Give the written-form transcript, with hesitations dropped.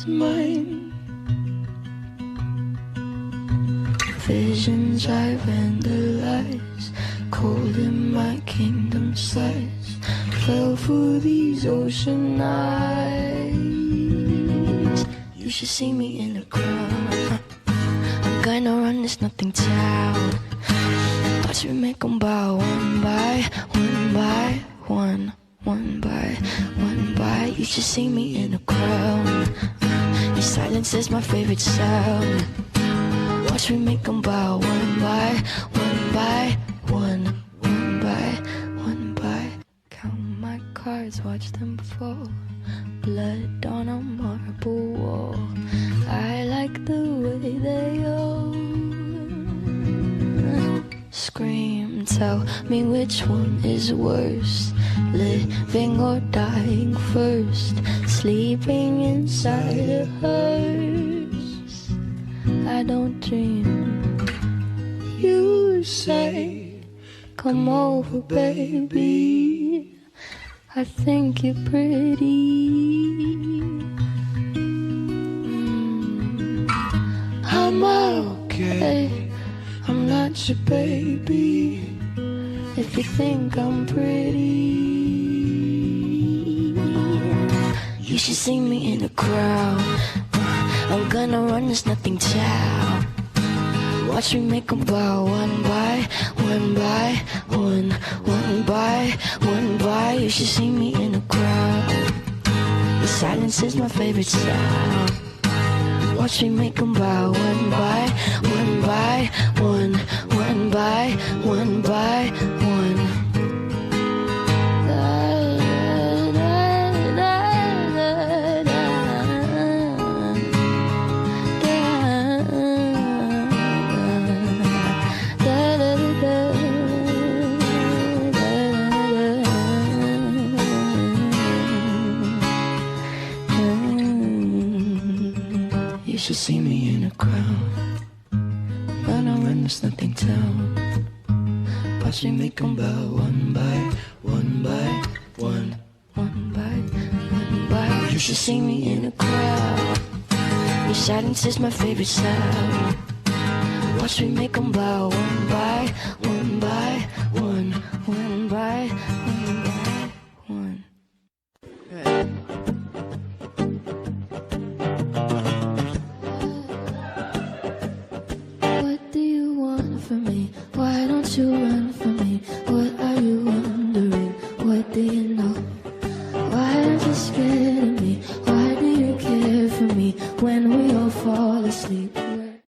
is mine. Visions I vandalize, cold in my kingdom size, fell for these ocean eyes. You should see me in the crowd. I'm gonna run this nothing town. Watch me make 'em bow one by one by one, one by one by. You should see me in the crowd. Your silence is my favorite sound. Watch me make 'em bow one by one by one, one by one by. Count my cards, watch them fall. Blood on a marble wall. I like the way they all scream. Tell me which one is worse, living or dying first. Sleeping inside a hearse. I don't dream. You say, come over, baby. I think you're pretty. I'm okay. I'm not your baby. If you think I'm pretty, you should see me in the crowd. I'm gonna run this nothing town. Watch me make 'em bow one by one by one, one by one by. You should see me in the crowd. The silence is my favorite sound. Watch me make 'em bow one by one by one, one by one by one. You should see me in a crowd. When I run this nothing town. Watch me make 'em bow one by one by one, one by one by. You should see me in a crowd. Your silence is my favorite sound. Watch me make 'em bow one by one by one, one by one by one. What do you want from me? Why don't you run from me?